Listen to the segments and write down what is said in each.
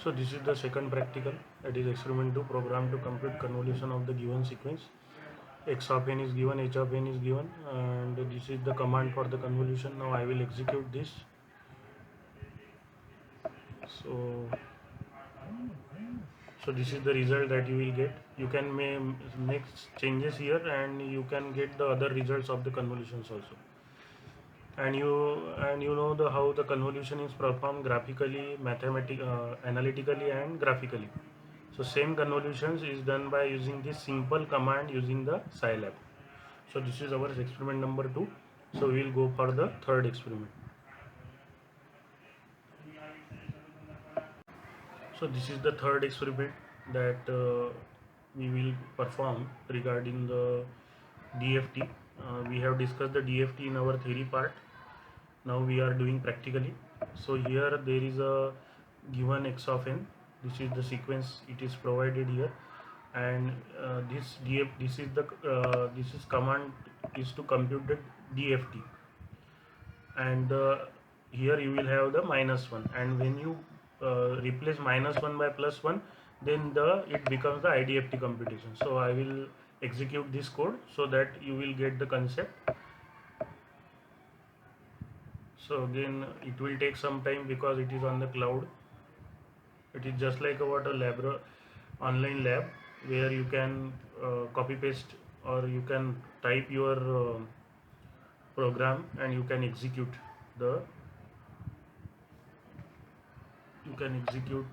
So this is the second practical, that is experiment 2, program to compute convolution of the given sequence. X of n is given, h of n is given, and this is the command for the convolution. Now I will execute this. So this is the result that you will get. You can make changes here, and you can get the other results of the convolutions also. And you know the how the convolution is performed graphically, analytically, and graphically. So same convolutions is done by using this simple command using the Scilab. So this is our experiment number 2. So we will go for the third experiment. So this is the third experiment that we will perform regarding the DFT. We have discussed the DFT in our theory part. Now we are doing practically. So here there is a given x of n. This is the sequence, it is provided here, and this is command is to compute the DFT, and here you will have the -1, and when you replace -1 by +1, then it becomes the IDFT computation. So I will execute this code so that you will get the concept. So again it will take some time because it is on the cloud. It is just like about a online lab where you can copy paste, or you can type your program and the you can execute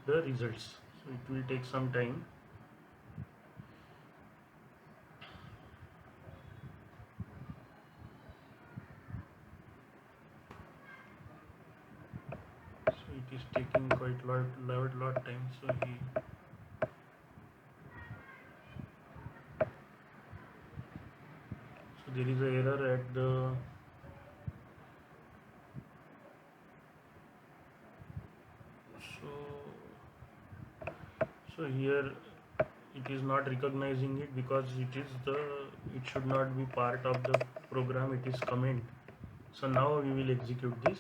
the results. So it will take some time. So it is taking quite lot time. So there is a error at the so here it is not recognizing it because it should not be part of the program, it is comment. So now we will execute this.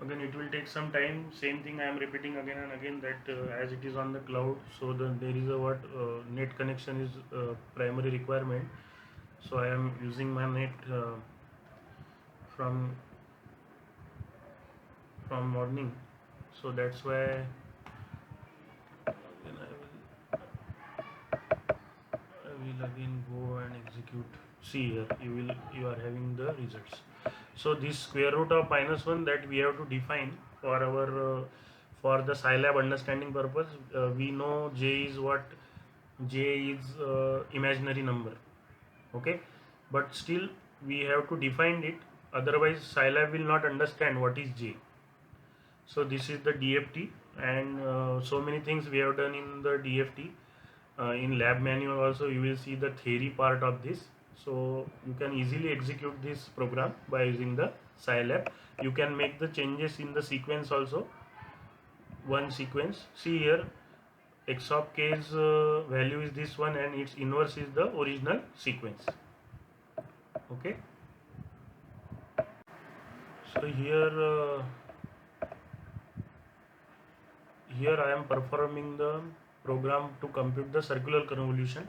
Again it will take some time. Same thing I am repeating again and again, that as it is on the cloud, so there is a net connection is primary requirement. So I am using my net from morning, so that's why again I will again go and execute. See here, you are having the results. So this square root of -1 that we have to define for our for the Scilab understanding purpose. We know j is what? J is imaginary number, okay, but still we have to define it, otherwise Scilab will not understand what is j. So this is the DFT, and so many things we have done in the DFT. In lab manual also you will see the theory part of this. So you can easily execute this program by using the Scilab. You can make the changes in the sequence also. One sequence, see here, x of k's value is this one, and its inverse is the original sequence, okay. So here I am performing the program to compute the circular convolution.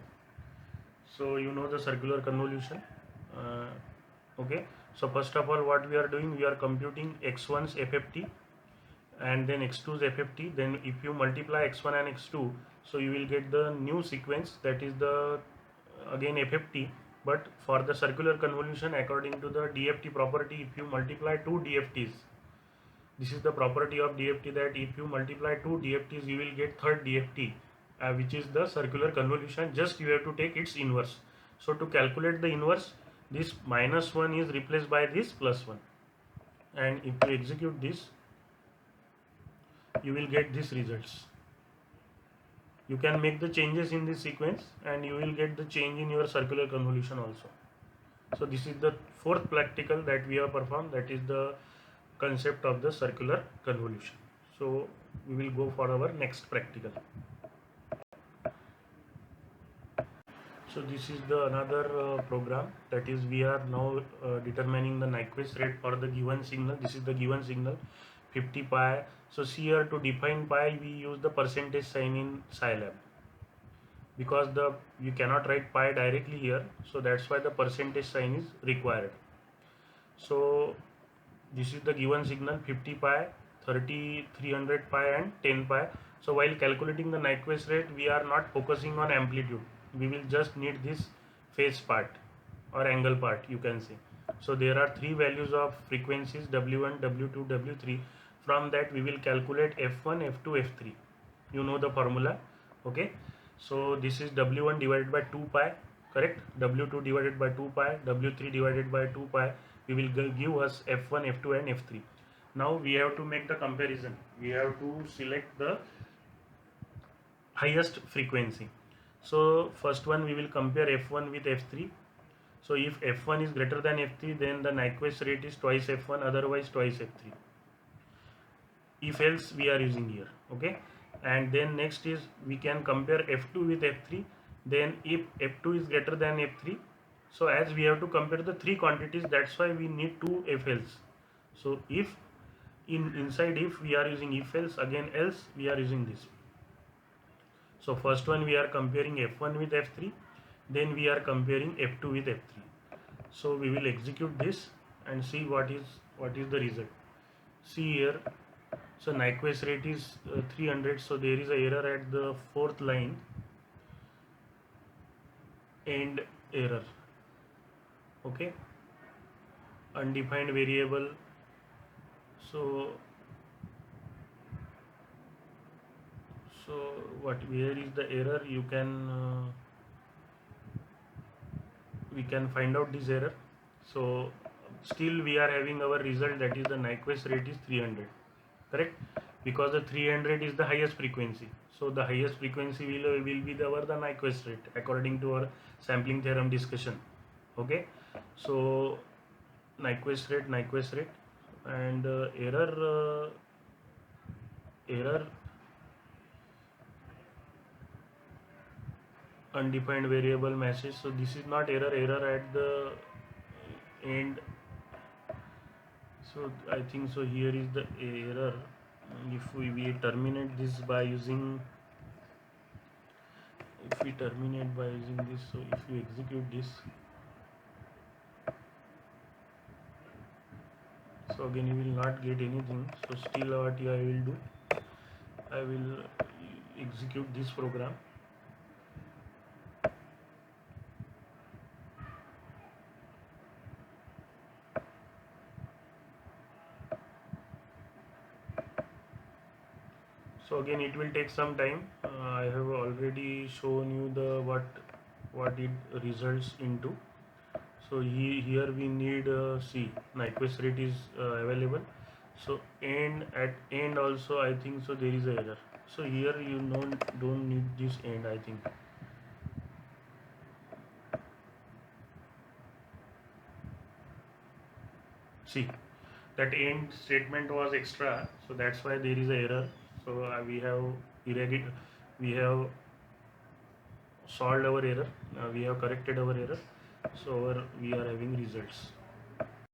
So you know the circular convolution, okay. So first of all, what we are doing, we are computing x1's FFT and then x2's FFT. Then if you multiply x1 and x2, so you will get the new sequence, that is the again FFT. But for the circular convolution, according to the DFT property, if you multiply two DFTs, this is the property of DFT, that if you multiply two DFTs, you will get third DFT, which is the circular convolution. Just you have to take its inverse. So to calculate the inverse, this -1 is replaced by this +1, and if you execute this, you will get these results. You can make the changes in this sequence, and you will get the change in your circular convolution also. So this is the fourth practical that we have performed, that is the concept of the circular convolution. So we will go for our next practical. So this is the another program, that is we are now determining the Nyquist rate for the given signal. This is the given signal 50 pi. So see here, to define pi we use the percentage sign in Scilab, because the you cannot write pi directly here, so that's why the percentage sign is required. So this is the given signal 50 pi, 30, 300 pi and 10 pi. So while calculating the Nyquist rate, we are not focusing on amplitude. We will just need this phase part or angle part, you can say. So there are three values of frequencies, W1, W2, W3. From that we will calculate F1, F2, F3. You know the formula, okay? So this is W1 divided by 2 pi, correct? W2 divided by 2 pi, W3 divided by 2 pi. We will give us F1, F2 and F3. Now we have to make the comparison. We have to select the highest frequency. So first one we will compare F1 with F3. So if F1 is greater than F3, then the Nyquist rate is twice F1, otherwise twice F3. If else we are using here, okay? And then next is we can compare F2 with F3. Then if F2 is greater than F3, so as we have to compare the three quantities, that's why we need two if else. So if inside if we are using if else, again else we are using this. So first one we are comparing F1 with F3, then we are comparing F2 with F3. So we will execute this and see what is the result. See here, so Nyquist rate is 300, so there is a error at the fourth line, end error, okay? Undefined variable. So what, where is the error? You can we can find out this error. So still we are having our result, that is the Nyquist rate is 300, correct? Because the 300 is the highest frequency, so the highest frequency will be the Nyquist rate according to our sampling theorem discussion, okay? So Nyquist rate and error undefined variable message. So this is not error at the end. So I think so here is the error. If we terminate this by using, if we terminate by using this, so if you execute this, so again you will not get anything. So still what I will do, I will execute this program. So again it will take some time. I have already shown you the what it results into. So here we need see Nyquist rate is available. So at end also I think so there is a error. So here you don't need this end, I think. See, that end statement was extra, so that's why there is a error. So we have solved our error, we have corrected our error, so we are having results.